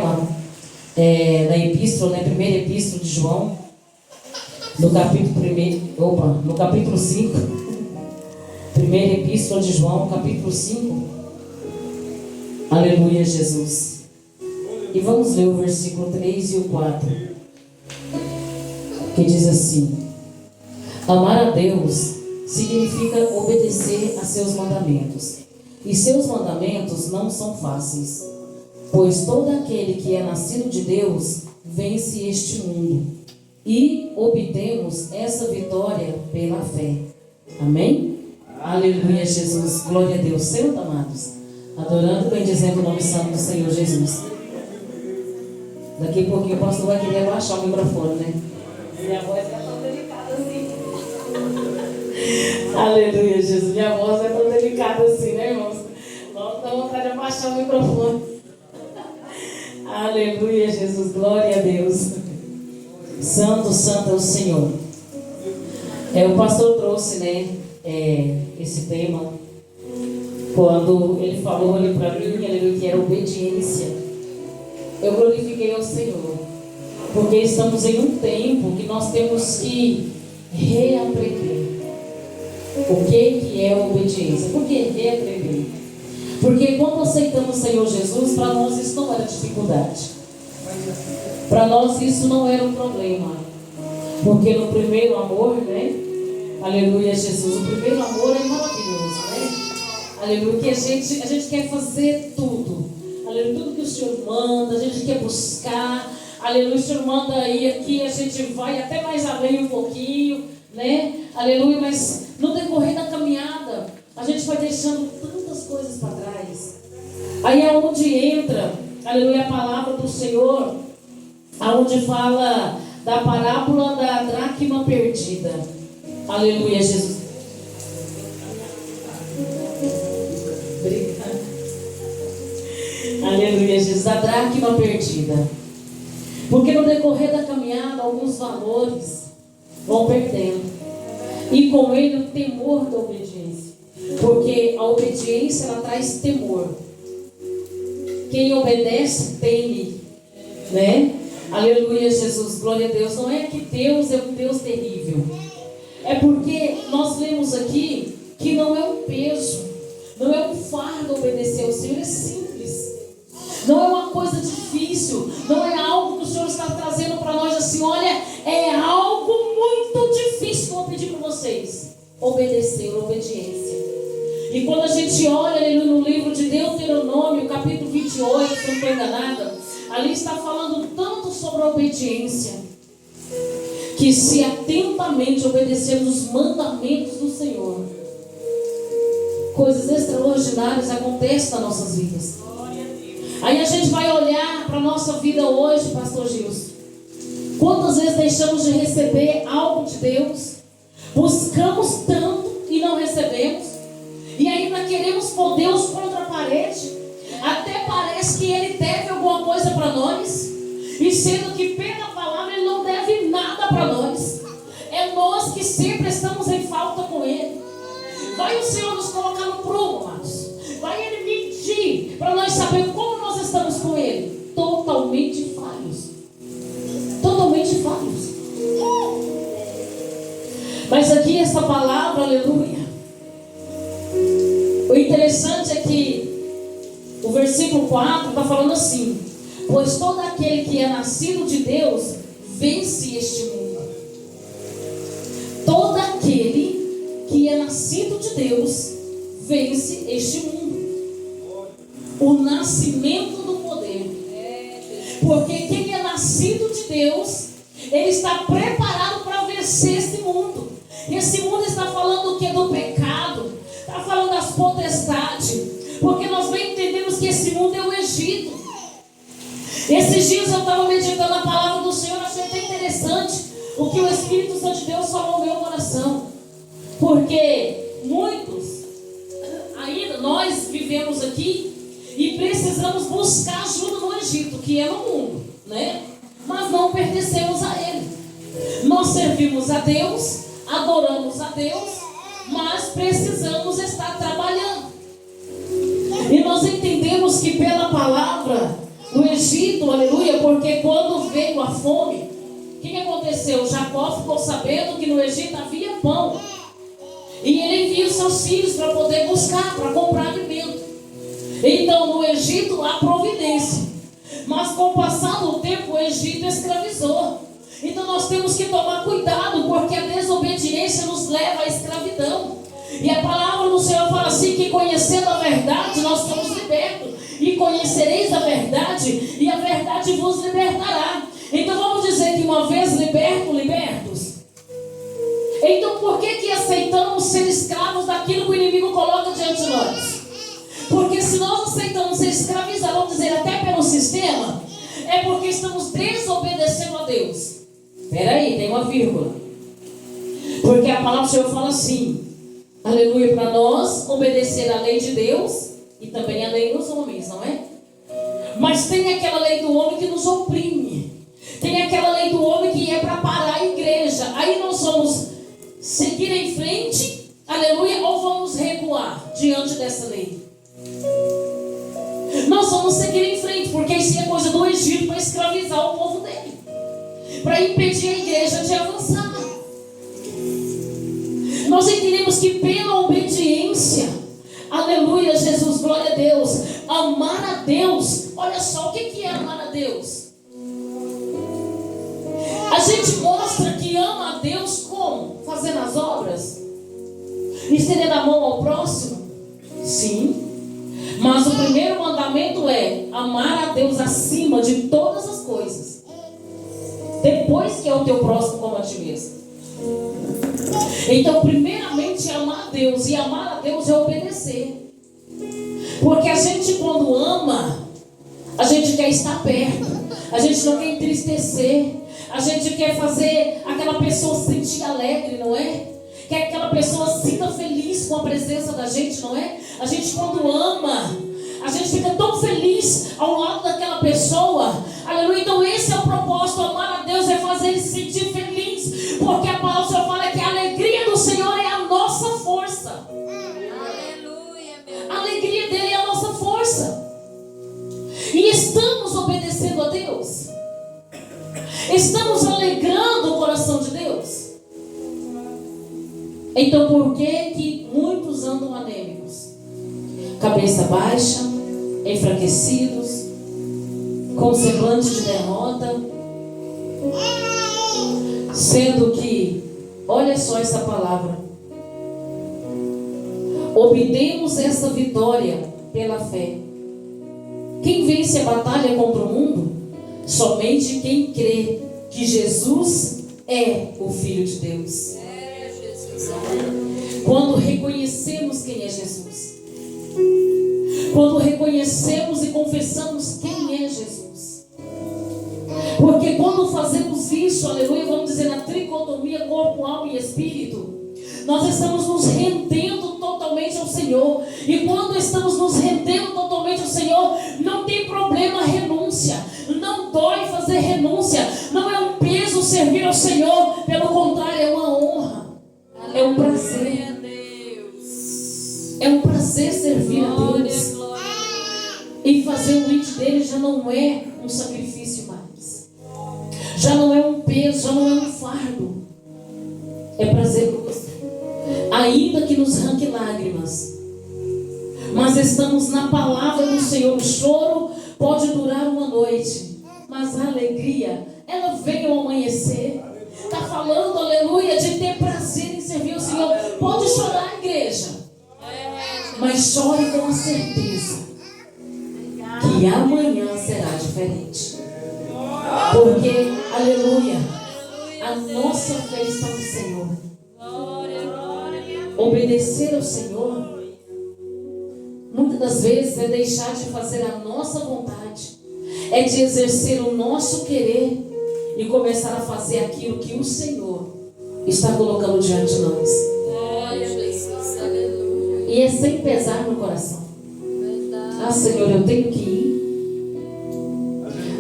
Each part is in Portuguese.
tema da epístola, primeira epístola de João, no capítulo 5. Primeira epístola de João, capítulo 5. Aleluia, Jesus. E vamos ler o versículo 3 e o 4, que diz assim: amar a Deus significa obedecer a seus mandamentos. E seus mandamentos não são fáceis, pois todo aquele que é nascido de Deus vence este mundo. E obtemos essa vitória pela fé. Amém? Aleluia, Jesus. Glória a Deus. Senhor, amados, adorando e bendizendo o nome santo do Senhor Jesus. Daqui a pouquinho o pastor vai querer abaixar o microfone, né? Minha voz é tão delicada assim. Aleluia, Jesus. Minha voz é tão delicada assim, né, irmãos? Não dá vontade de abaixar o microfone. Aleluia, Jesus. Glória a Deus. Santo, santo é o Senhor. O pastor trouxe, esse tema quando ele falou ali para mim, aleluia, que era obediência. Eu glorifiquei ao Senhor, porque estamos em um tempo que nós temos que reaprender o que é obediência. Por que reaprender? Porque quando aceitamos o Senhor Jesus, para nós isso não era dificuldade, para nós isso não era um problema, porque no primeiro amor, aleluia, Jesus, o primeiro amor é maravilhoso, aleluia, que a gente quer fazer tudo, aleluia, tudo que o Senhor manda, a gente quer buscar, aleluia, o Senhor manda aí, aqui, a gente vai até mais além um pouquinho, aleluia, mas no decorrer da caminhada, a gente vai deixando tantas coisas para trás. Aí é onde entra, aleluia, a palavra do Senhor, aonde fala da parábola da dracma perdida. Aleluia, Jesus. Obrigada. Aleluia, Jesus. A dracma perdida. Porque no decorrer da caminhada, alguns valores vão perdendo. E com ele o temor da obediência. Porque a obediência, ela traz temor. Quem obedece, teme. Aleluia, Jesus. Glória a Deus. Não é que Deus é um Deus terrível. É porque nós lemos aqui que não é um peso, não é um fardo obedecer ao Senhor, é simples. Não é uma coisa difícil, não é algo que o Senhor está trazendo para nós assim, olha, é algo muito difícil que eu vou pedir para vocês. Obedecer, obediência. E quando a gente olha no livro de Deuteronômio, capítulo 28, se não estou enganada, ali está falando tanto sobre a obediência, que se atentamente obedecermos os mandamentos do Senhor, coisas extraordinárias acontecem nas nossas vidas. Aí a gente vai olhar para a nossa vida hoje, pastor Gilson. Quantas vezes deixamos de receber algo de Deus, buscamos tanto e não recebemos, e ainda queremos pôr Deus contra a parede, até parece que Ele deve alguma coisa para nós, e sendo que pela palavra Ele não deve nada para nós. É nós que sempre estamos em falta com Ele. Vai o Senhor nos colocar no prumo, amados. Vai Ele medir para nós saber como nós estamos com Ele. Totalmente falhos. Totalmente falhos. Mas aqui essa palavra, aleluia, o interessante é que o versículo 4 está falando assim: pois todo aquele que é nascido de Deus vence este mundo. Todo aquele que é nascido de Deus vence este mundo. O nascimento do poder. Porque quem é nascido de Deus, ele está preparado para vencer esse mundo. Esse mundo está falando o que? Do pecado. Está falando das potestades. Porque nós bem entendemos que esse mundo é o Egito. Esses dias eu estava meditando a palavra do Senhor, achei até interessante o que o Espírito Santo de Deus falou no meu coração. Porque muitos, ainda nós vivemos aqui e precisamos buscar ajuda no Egito, que é no mundo, mas não pertencemos a ele. Nós servimos a Deus, adoramos a Deus, mas precisamos estar trabalhando. E nós entendemos que pela palavra do Egito, aleluia, porque quando veio a fome, o que aconteceu? Jacó ficou sabendo que no Egito havia pão. E ele envia os seus filhos para poder buscar, para comprar alimento. Então no Egito há providência. Mas com o passar do tempo o Egito escravizou. Então nós temos que tomar cuidado, porque a desobediência nos leva à escravidão. E a palavra do Senhor fala assim, que conhecendo a verdade nós somos libertos. E conhecereis a verdade, e a verdade vos libertará. Então vamos dizer que uma vez libertos. Então por que aceitamos ser escravos daquilo que o inimigo coloca diante de nós? Porque se nós aceitamos ser escravizados, vamos dizer, até pelo sistema, é porque estamos desobedecendo a Deus. Espera aí, tem uma vírgula. Porque a palavra do Senhor fala assim, aleluia, para nós obedecer a lei de Deus e também a lei dos homens, não é? Mas tem aquela lei do homem que nos oprime. Tem aquela lei do homem que é para parar a igreja. Aí nós vamos seguir em frente, aleluia, ou vamos recuar diante dessa lei? Nós vamos seguir em frente, porque isso é coisa do Egito para escravizar o povo dele, para impedir a igreja de avançar. Nós entendemos que pela obediência, aleluia, Jesus, glória a Deus, amar a Deus. Olha só, o que é amar a Deus? A gente mostra que ama a Deus como? Fazendo as obras? Estendendo a mão ao próximo? Sim. Mas o primeiro mandamento é amar a Deus acima de todas as coisas. Depois que é o teu próximo como a ti mesmo. Então primeiramente é amar a Deus. E amar a Deus é obedecer. Porque a gente quando ama, a gente quer estar perto. A gente não quer entristecer. A gente quer fazer aquela pessoa se sentir alegre, não é? Quer que aquela pessoa se sinta feliz com a presença da gente, não é? A gente quando ama, a gente fica tão feliz ao lado daquela pessoa. Aleluia. Então esse é o propósito. Amar a Deus é fazer ele se sentir feliz. Porque a palavra do Senhor fala que a alegria do Senhor é a nossa força. Aleluia. A alegria dele é a nossa força. E estamos obedecendo a Deus? Estamos alegrando o coração de Deus? Então por que muitos andam anêmicos? Cabeça baixa, enfraquecidos, com semblante de derrota, sendo que, olha só essa palavra, obtemos essa vitória pela fé. Quem vence a batalha contra o mundo? Somente quem crê que Jesus é o Filho de Deus. Quando reconhecemos quem é Jesus, quando reconhecemos e confessamos quem é Jesus, porque quando fazemos isso, aleluia, vamos dizer na tricotomia corpo, alma e espírito, nós estamos nos rendendo totalmente ao Senhor. E quando estamos nos rendendo totalmente ao Senhor, não tem problema a renúncia, não dói fazer renúncia, não é um peso servir ao Senhor, pelo contrário, é uma honra, é um prazer. É um prazer servir a Deus. E fazer o leite dele já não é um sacrifício mais. Já não é um peso, já não é um fardo. É prazeroso. Ainda que nos arranque lágrimas, mas estamos na palavra do Senhor. O choro pode durar uma noite, mas a alegria, ela vem ao amanhecer. Está falando, aleluia, de ter prazer em servir o Senhor. Pode chorar, igreja, mas chore com a certeza que amanhã será diferente. Porque, aleluia, a nossa fé está no Senhor. Obedecer ao Senhor, muitas das vezes, é deixar de fazer a nossa vontade, é de exercer o nosso querer e começar a fazer aquilo que o Senhor está colocando diante de nós. E é sem pesar no coração. Ah, Senhor, eu tenho que ir.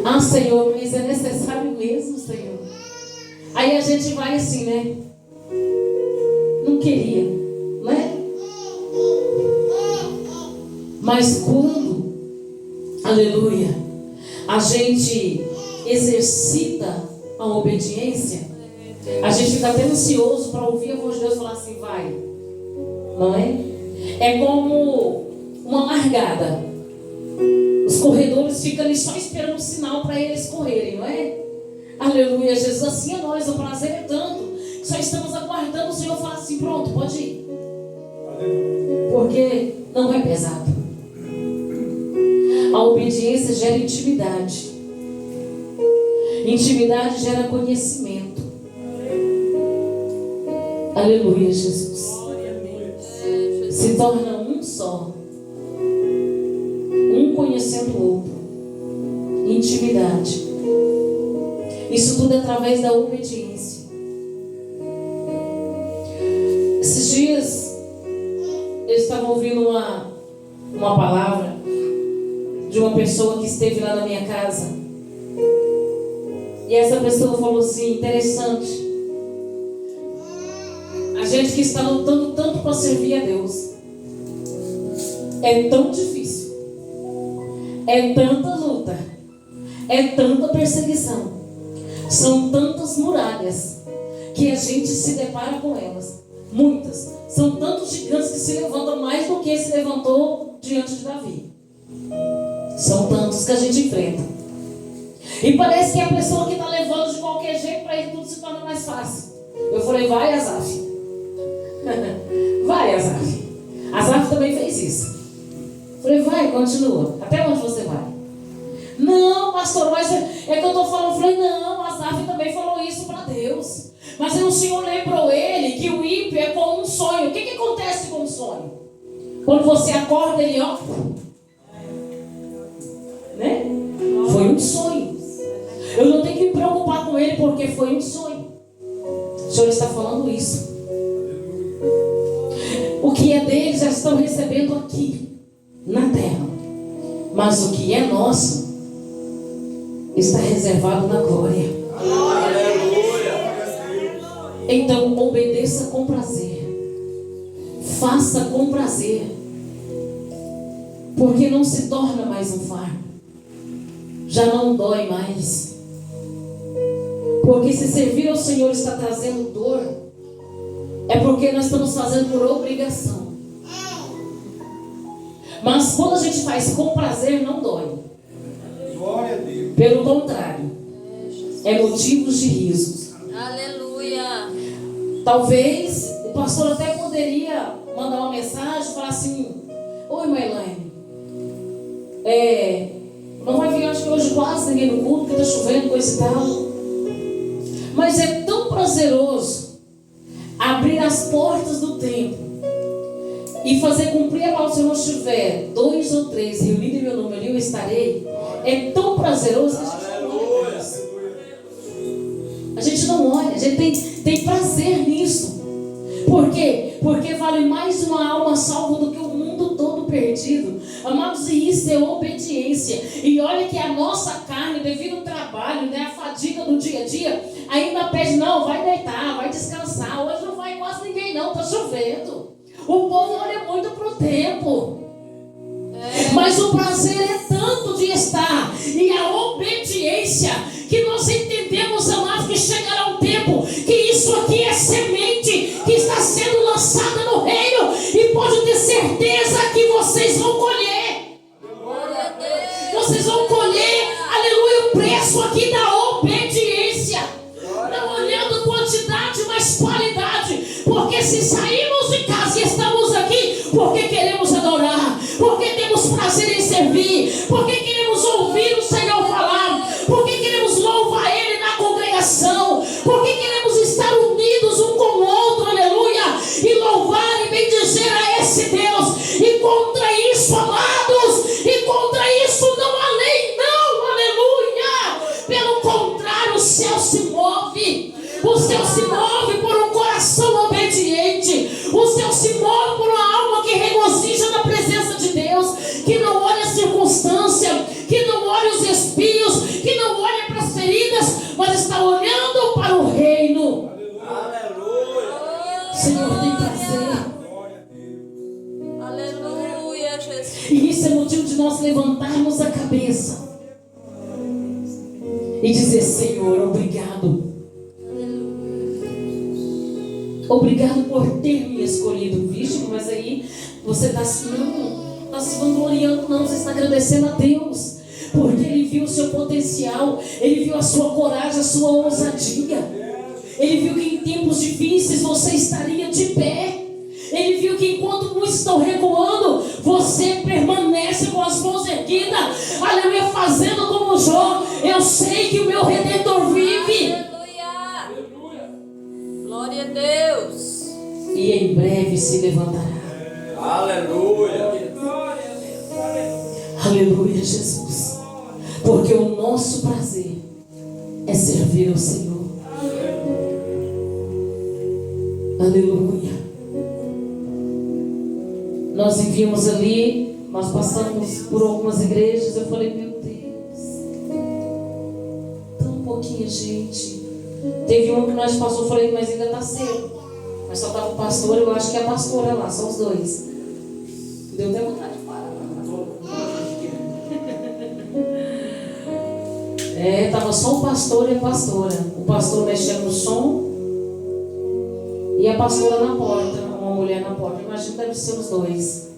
Ah, Senhor, mas é necessário mesmo, Senhor. Aí a gente vai assim, né? Não queria, né? Mas quando, aleluia, a gente exercita a obediência, a gente fica até ansioso para ouvir a voz de Deus falar assim, vai. Não é? É como uma largada. Os corredores ficam ali só esperando o sinal para eles correrem, não é? Aleluia, Jesus. Assim é nós, o prazer é tanto que só estamos aguardando o Senhor falar assim, pronto, pode ir. Porque não é pesado. A obediência gera intimidade. Intimidade gera conhecimento. Aleluia, Jesus. Se torna um só. Um conhecendo o outro. Intimidade. Isso tudo é através da obediência. Esses dias eu estava ouvindo uma palavra de uma pessoa que esteve lá na minha casa. E essa pessoa falou assim, interessante. A gente que está lutando tanto para servir a Deus. É tão difícil. É tanta luta. É tanta perseguição. São tantas muralhas que a gente se depara com elas. Muitas. São tantos gigantes que se levantam mais do que se levantou diante de Davi. São tantos que a gente enfrenta. E parece que a pessoa que está levando de qualquer jeito, para ele tudo se torna mais fácil. Eu falei, vai, Asaf. Vai, Asaf. Asaf também fez isso. Eu falei, vai, continua. Até onde você vai? Não, pastor, mas é que eu estou falando. Eu falei, não, Asaf também falou isso para Deus. Mas aí o Senhor lembrou ele que o ímpio é como um sonho. O que acontece com um sonho? Quando você acorda, ele ó, né? Foi um sonho. Eu não tenho que me preocupar com ele porque foi um sonho. O Senhor está falando isso. O que é deles já estão recebendo aqui na terra. Mas o que é nosso está reservado na glória. Então obedeça com prazer. Faça com prazer. Porque não se torna mais um fardo. Já não dói mais. Porque se servir ao Senhor está trazendo dor, é porque nós estamos fazendo por obrigação. Mas quando a gente faz com prazer, não dói. Pelo contrário, é motivo de risos. Aleluia. Talvez o pastor até poderia mandar uma mensagem e falar assim, oi, irmã Elaine, não vai vir, acho que hoje quase ninguém no culto, porque está chovendo, coisa e tal. Mas é tão prazeroso abrir as portas do templo e fazer cumprir a palavra. Se eu não estiver 2 ou 3 reunidos em meu nome, eu estarei. É tão prazeroso que a gente não olha. A gente não olha, a gente tem prazer nisso. Por quê? Porque vale mais uma alma salva do que o mundo todo perdido. Amados, e isso é obediência. E olha que a nossa carne, devido ao trabalho, né, a fadiga do dia a dia, ainda pede, não, vai deitar, vai descansar. Hoje não vai quase ninguém não, está chovendo. O povo olha muito para o tempo. Mas o prazer é tanto de estar. E a obediência, que nós entendemos, amados, que chegará um tempo que isso aqui é semente que está sendo lançada no reino. E pode ter certeza que vocês vão colher. Vocês vão colher, aleluia, o preço aqui da obediência. Não olhando quantidade, mas qualidade. Porque se saímos de casa e estamos aqui, porque queremos adorar, porque temos prazer em servir, porque queremos ouvir o Senhor falar, porque queremos louvar Ele na congregação, porque queremos estar unidos um com o outro, aleluia, e louvar e bendizer a esse Deus. E contra isso, amados, e contra isso não há lei, não, aleluia. Pelo contrário, o céu se move. O céu se move por um coração obediente. O céu se move por uma alma que regozija na presença de Deus, que não olha a circunstância, que não olha os espinhos, que não olha para as feridas, mas está olhando para o reino. Aleluia. Senhor, tem prazer. Aleluia, Jesus. E isso é motivo de nós levantarmos a cabeça e dizer: Senhor, obrigado. Obrigado por ter me escolhido. Vixe, mas aí você está se vangloriando, não. Você está agradecendo a Deus, porque Ele viu o seu potencial, Ele viu a sua coragem, a sua ousadia. Ele viu que em tempos difíceis você estaria de pé. Ele viu que enquanto muitos estão recuando, você permanece com as mãos erguidas. Aleluia, fazendo como Jó. Eu sei que o meu Redentor vive. Aleluia. Glória a Deus. E em breve se levantará. Aleluia. Aleluia, Jesus. Porque o nosso prazer é servir ao Senhor. Aleluia. Nós vimos ali, nós passamos por algumas igrejas. Eu falei: meu Deus, tão pouquinha gente. Teve uma que nós passou, eu falei: mas ainda está cedo. Mas só estava o pastor, eu acho que é a pastora lá, são os dois. Deu até vontade de parar. Estava só o pastor e a pastora. O pastor mexendo no som e a pastora na porta, uma mulher na porta. Imagino que deve ser os dois.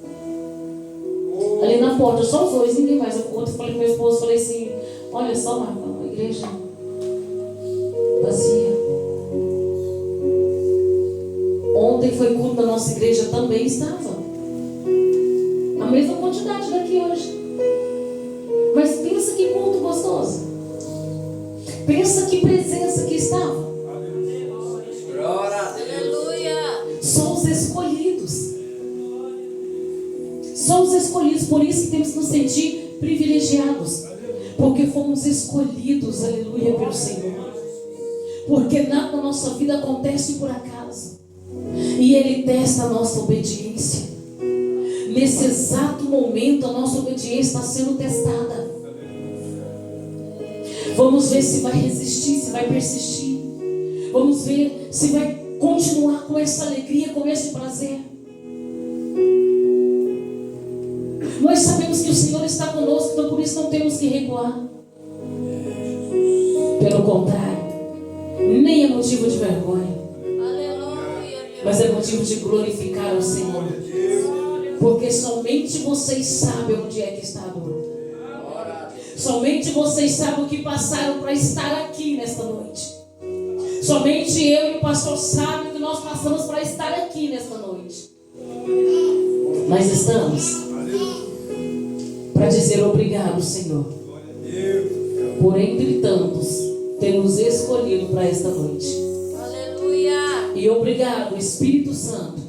Ali na porta, só os dois, ninguém mais. O outro, falei com meu esposo, falei assim: olha só, Marca, uma igreja vazia. Ontem foi culto da nossa igreja, também estava a mesma quantidade daqui hoje. Mas pensa que culto gostoso. Pensa que presença que estava. Aleluia. São os escolhidos. São os escolhidos. Por isso que temos que nos sentir privilegiados. Porque fomos escolhidos, aleluia, pelo Senhor. Porque nada na nossa vida acontece por acaso. E Ele testa a nossa obediência. Nesse exato momento a nossa obediência está sendo testada. Vamos ver se vai resistir, se vai persistir. Vamos ver se vai continuar com essa alegria, com esse prazer. Nós sabemos que o Senhor está conosco, então por isso não temos que recuar. Pelo contrário, nem é motivo de vergonha. Aleluia. Mas é motivo de glorificar o Senhor. Porque somente vocês sabem onde é que está a dor. Somente vocês sabem o que passaram para estar aqui nesta noite. Somente eu e o pastor sabem o que nós passamos para estar aqui nesta noite. Mas estamos para dizer obrigado, Senhor, por entre tantos ter nos escolhido para esta noite. Aleluia. E obrigado, Espírito Santo,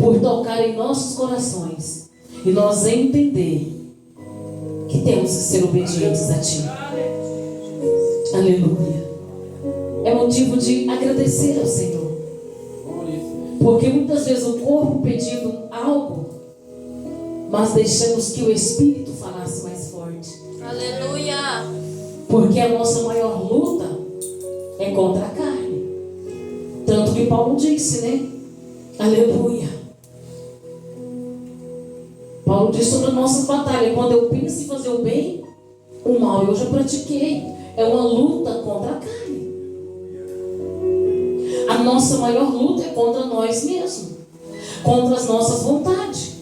por tocar em nossos corações e nós entender que temos que ser obedientes a Ti. Aleluia. É motivo de agradecer ao Senhor. Porque muitas vezes o corpo pedindo algo, mas deixamos que o Espírito falasse mais forte. Aleluia. Porque a nossa maior luta é contra a carne. Tanto que Paulo disse, né? Aleluia. Paulo diz sobre a nossa batalha: quando eu penso em fazer o bem, o mal eu já pratiquei. É uma luta contra a carne. A nossa maior luta é contra nós mesmos, contra as nossas vontades,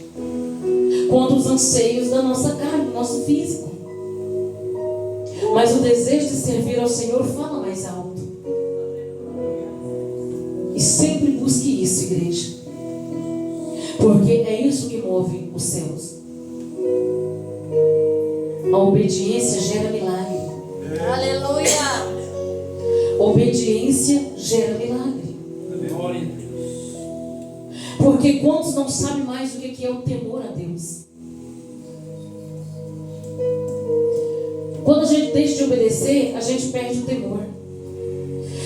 contra os anseios da nossa carne, do nosso físico. Mas o desejo de servir ao Senhor fala mais alto. E sempre busque isso, igreja. Porque é isso que move os céus. A obediência gera milagre. Aleluia. Obediência gera milagre. Porque quantos não sabem mais o que é o temor a Deus? Quando a gente deixa de obedecer, a gente perde o temor.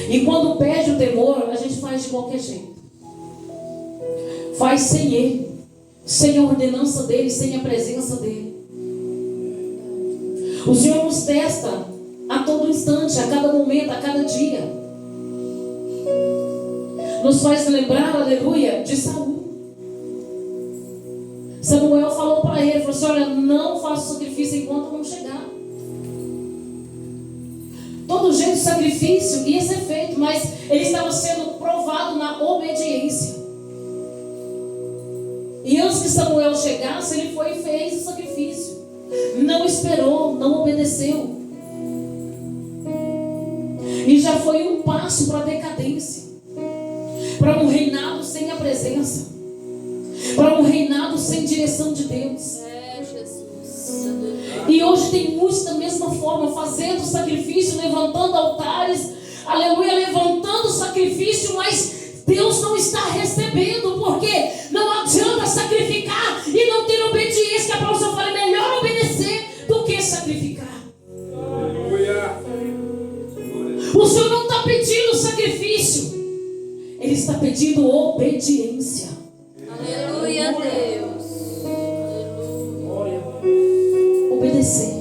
E quando perde o temor, a gente faz de qualquer jeito. Faz sem Ele, sem a ordenança dEle, sem a presença dEle. O Senhor nos testa a todo instante, a cada momento, a cada dia. Nos faz lembrar, aleluia, de Saul. Samuel falou para ele, falou assim: olha, não faça sacrifício enquanto não chegar. todo jeito de sacrifício ia ser feito, mas ele estava sendo provado na obediência. E antes que Samuel chegasse, ele foi e fez o sacrifício. Não esperou, não obedeceu. E já foi um passo para a decadência, para um reinado sem a presença, para um reinado sem direção de Deus. E hoje tem muitos da mesma forma, fazendo sacrifício, levantando altares, aleluia, levantando sacrifício, mas Deus não está recebendo, porque não adianta sacrificar e não ter obediência. A palavra só fala, é melhor obedecer do que sacrificar. Aleluia. O Senhor não está pedindo sacrifício, Ele está pedindo obediência. Aleluia, Deus. Obedecer.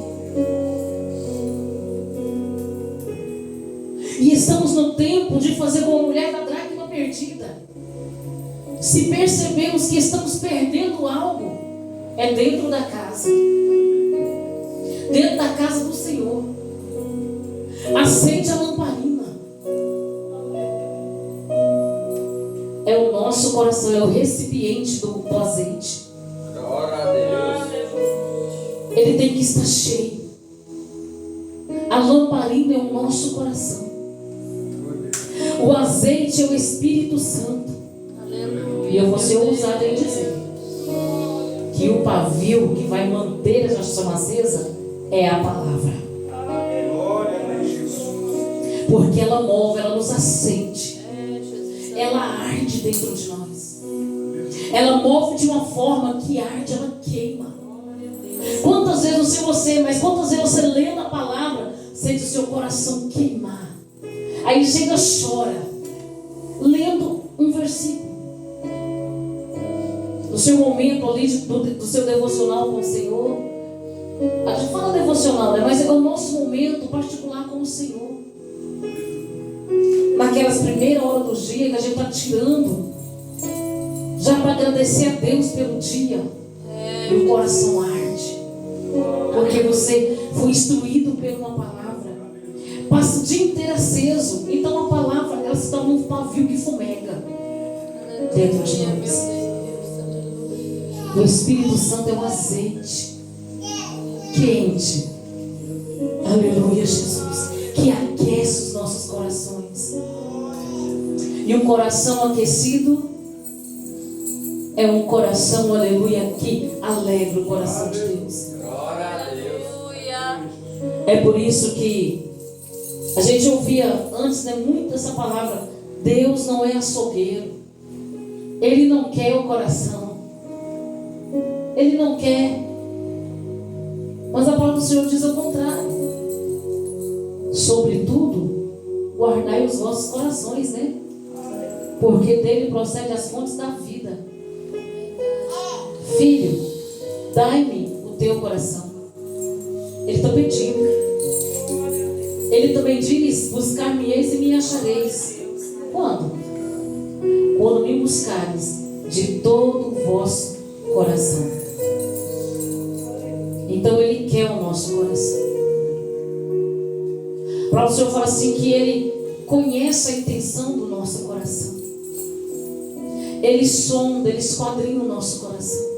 E estamos no tempo de fazer como a mulher da dracma perdida. Se percebemos que estamos perdendo algo, é dentro da casa. Dentro da casa do Senhor. Acende a lamparina. É o nosso coração, é o recipiente do azeite. Glória a Deus. Ele tem que estar cheio. A lamparina é o nosso coração. O azeite é o Espírito Santo. Aleluia. E eu vou ser ousada em dizer que o pavio que vai manter a chama acesa é a palavra. Porque ela move, ela nos acende. Ela arde dentro de nós. Ela move de uma forma que arde, ela queima. Quantas vezes, não sei você, mas quantas vezes você lendo a palavra, sente o seu coração queimar. Aí chega, chora, lendo um versículo. No seu momento ali, do seu devocional com o Senhor. A gente fala devocional, né? Mas é o nosso momento particular com o Senhor. Naquelas primeiras horas do dia que a gente está tirando, já para agradecer a Deus pelo dia. E o coração arde. Porque você foi instruído por uma palavra. Passa o dia inteiro aceso. Então a palavra, ela se torna um pavio que fumega dentro de nós. O Espírito Santo é um azeite quente. Aleluia, Jesus. Que aquece os nossos corações. E um coração aquecido é um coração, aleluia, que alegra o coração de Deus. Glória a Deus. É por isso que a gente ouvia antes, né, muito essa palavra. Deus não é açougueiro. Ele não quer o coração. Ele não quer. Mas a palavra do Senhor diz ao contrário. Sobretudo, guardai os vossos corações, né? Porque dele procede as fontes da vida. Filho, dai-me o teu coração. Ele está pedindo. Ele também diz, buscar-me-eis e me achareis. Quando? Quando me buscares de todo o vosso coração. Então Ele quer o nosso coração. Para o Senhor fala assim que Ele conhece a intenção do nosso coração. Ele sonda, Ele esquadrinha o nosso coração.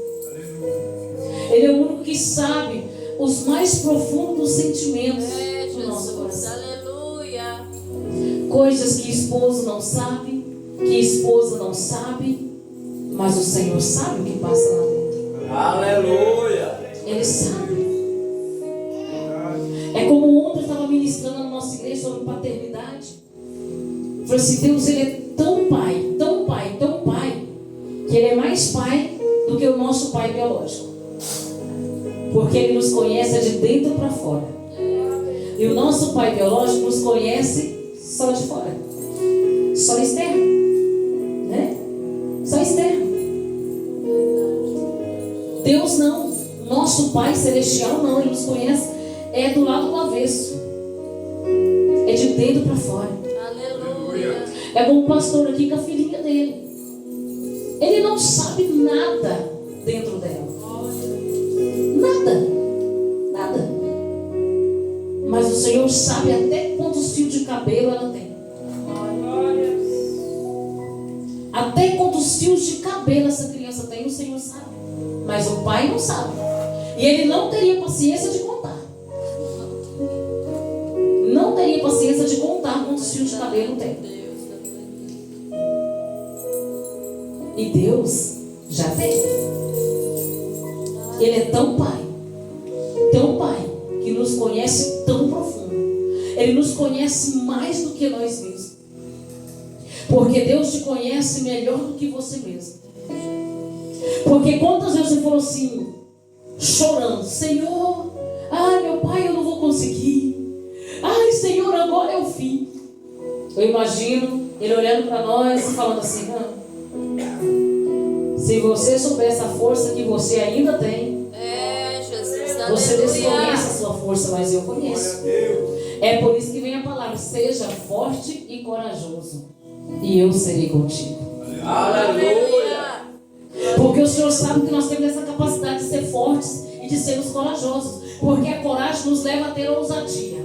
Ele é o único que sabe os mais profundos sentimentos do nosso coração. Aleluia. Coisas que esposo não sabe, que esposa não sabe, mas o Senhor sabe o que passa lá dentro. Aleluia. Ele sabe. É como ontem eu estava ministrando na nossa igreja sobre paternidade. Eu falei assim, Deus, Ele é tão pai, tão pai, tão pai, que Ele é mais pai do que o nosso pai biológico. Porque Ele nos conhece de dentro para fora. E o nosso pai biológico nos conhece só de fora. Só externo. Né? Só externo. Deus não. Nosso Pai Celestial não. Ele nos conhece. É do lado do avesso. É de dentro para fora. Aleluia. É como o pastor aqui com a filhinha dele. Ele não sabe nada dentro dela. Nada. Nada. Mas o Senhor Senhor sabe até quantos fios de cabelo ela tem. Até quantos fios de cabelo essa criança tem, o Senhor sabe. Mas o pai não sabe. E ele não teria paciência de contar. Não teria paciência de contar quantos fios de cabelo tem. E Deus já tem. Ele é tão pai, que nos conhece tão profundo. Ele nos conhece mais do que nós mesmos. Porque Deus te conhece melhor do que você mesmo. Porque quantas vezes você falou assim, chorando: Senhor, ai meu pai, eu não vou conseguir. Ai Senhor, agora é o fim. Eu imagino Ele olhando para nós e falando assim: se você soubesse a força que você ainda tem, Jesus, você desconhece a sua força, mas eu conheço. É por isso que vem a palavra: seja forte e corajoso, e eu serei contigo. Aleluia. Porque o Senhor sabe que nós temos essa capacidade de ser fortes e de sermos corajosos. Porque a coragem nos leva a ter ousadia.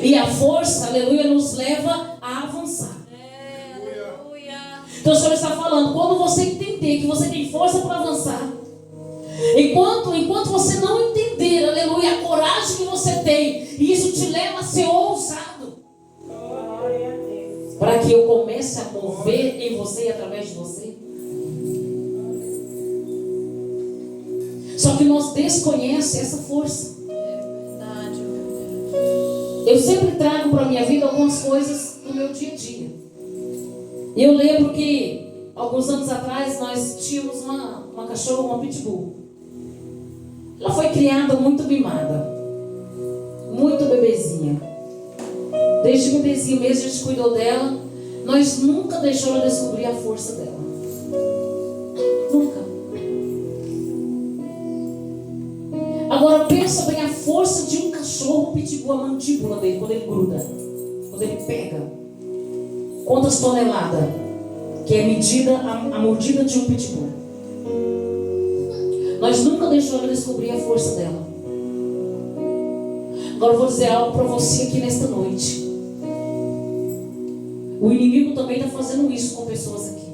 E a força, aleluia, nos leva a avançar. Então o Senhor está falando, quando você entender que você tem força para avançar, enquanto você não entender, aleluia, a coragem que você tem, e isso te leva a ser ousado, para que eu comece a mover em você e através de você. Só que nós desconhecemos essa força. Eu sempre trago para a minha vida algumas coisas do meu dia a dia. Eu lembro que alguns anos atrás nós tínhamos uma cachorra, uma pitbull. Ela foi criada muito mimada, muito bebezinha. Desde bebezinha mesmo a gente cuidou dela. Nós nunca deixamos ela descobrir a força dela. Nunca. Agora pensa bem a força de um cachorro pitbull, a mandíbula dele, quando ele gruda, quando ele pega. Quantas toneladas que é medida a mordida de um pitbull. Nós nunca deixamos ela descobrir a força dela. Agora eu vou dizer algo para você aqui nesta noite. O inimigo também está fazendo isso com pessoas aqui,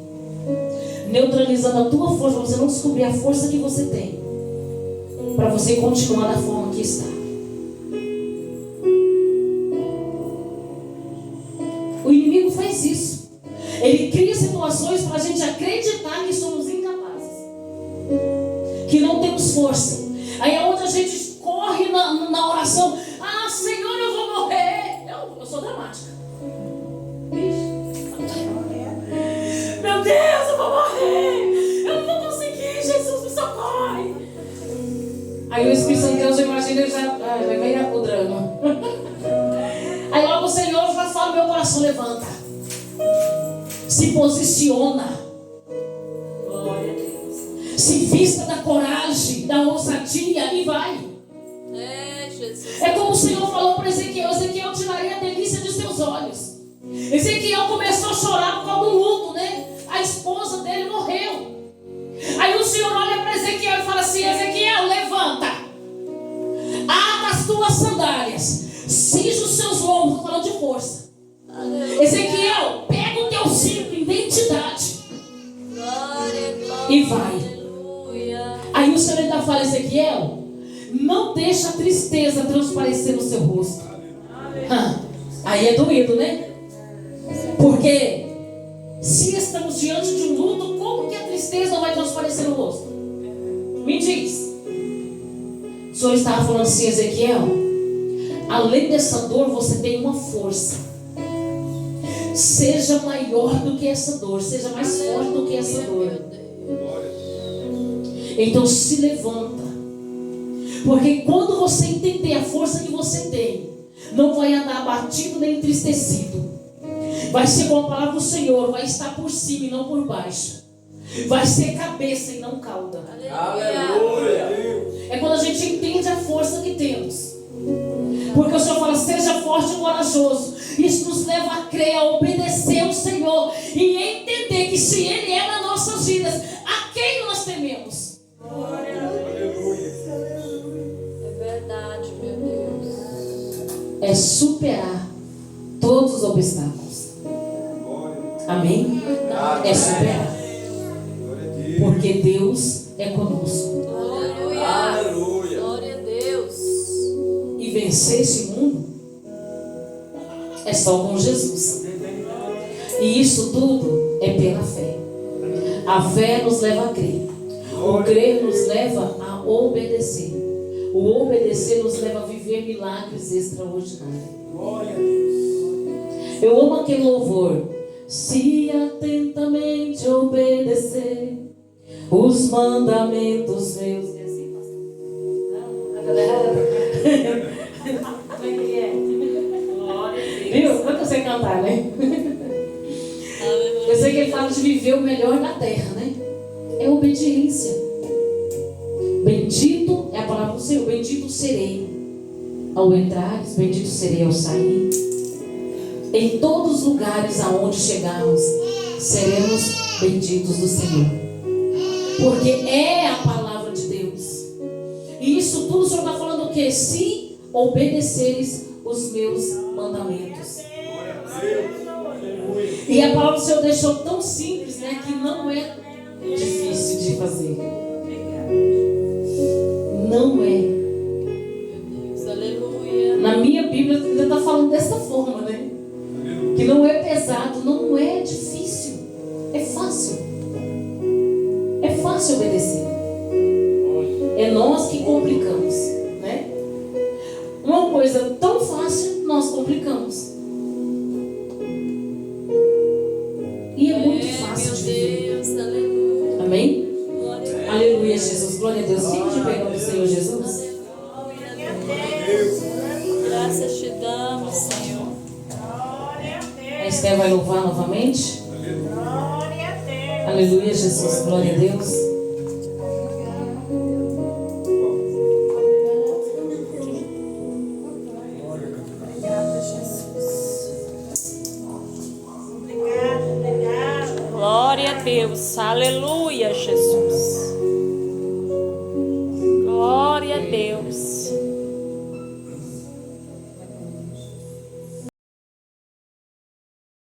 neutralizando a tua força, para você não descobrir a força que você tem, para você continuar da forma que está. O inimigo faz isso. Ele cria situações para a gente acreditar que somos incapazes, que não temos força. Aí é onde a gente corre na oração: ah, Senhor, eu vou morrer. Eu sou dramática. Meu Deus, eu vou morrer. Eu não vou conseguir. Jesus, me socorre. Aí o Espírito Santo de Deus, eu imagino, ele já vem o drama. Aí logo o Senhor já fala: meu coração, levanta, se posiciona, se vista da coragem, da ousadia e vai. É como o Senhor falou para Ezequiel: Ezequiel, tirarei a delícia de seus olhos. Ezequiel começou a chorar por causa do luto, né? A esposa dele morreu. Aí o Senhor olha para Ezequiel e fala assim: Ezequiel, levanta, ata as tuas sandálias, cinge os seus lombos. Estou falando de força. Ezequiel, pega o teu cinto, identidade, e vai. Aí o Senhor ainda fala: Ezequiel, não deixa a tristeza transparecer no seu rosto. Aí é doído, né? Porque se estamos diante de um luto, como que a tristeza não vai transparecer no rosto? Me diz. O Senhor estava falando assim: Ezequiel, além dessa dor, você tem uma força. Seja maior do que essa dor, seja mais forte do que essa dor. Então se levanta. Porque quando você entender a força que você tem, não vai andar abatido nem entristecido. Vai ser com a palavra do Senhor, vai estar por cima e não por baixo. Vai ser cabeça e não cauda. Aleluia. É quando a gente entende a força que temos. Porque o Senhor fala: seja forte e corajoso. Isso nos leva a crer, a obedecer ao Senhor e entender que se Ele é nas nossas vidas, a quem nós tememos? É verdade, meu Deus. é superar todos os obstáculos. Amém? É superar. Porque Deus é conosco. Aleluia. Aleluia. Glória a Deus. E vencer esse mundo é só com Jesus. E isso tudo é pela fé. A fé nos leva a crer. O crer nos leva a obedecer. O obedecer nos leva a viver milagres extraordinários. Glória a Deus. Eu amo aquele louvor. Se atentamente obedecer os mandamentos meus. É assim, pastor? Não, a galera. Como é que é? Viu? Como é que você cantar, né? Eu sei que ele fala de viver o melhor na terra, né? É obediência. Bendito é a palavra do Senhor. Bendito serei ao entrar, bendito serei ao sair. Em todos os lugares aonde chegarmos, seremos benditos do Senhor. Porque é a palavra de Deus. E isso tudo o Senhor está falando o quê? Se obedeceres os meus mandamentos. E a palavra do Senhor deixou tão simples, né? Que não é difícil de fazer. Não é. Deus, aleluia. Na minha Bíblia ainda está falando dessa forma, né? Que não é pesado, não é difícil. É fácil. É fácil obedecer. É nós que complicamos, né? Uma coisa tão fácil, nós complicamos. E é muito fácil de viver. Deus, aleluia. Amém? Glória a Deus. Aleluia, Jesus. Glória a Deus. Fique de pé no Senhor Jesus. Graças te damos, Senhor. A Esther vai louvar novamente. Aleluia, Jesus. Glória a Deus. Glória a Deus. Aleluia, Jesus.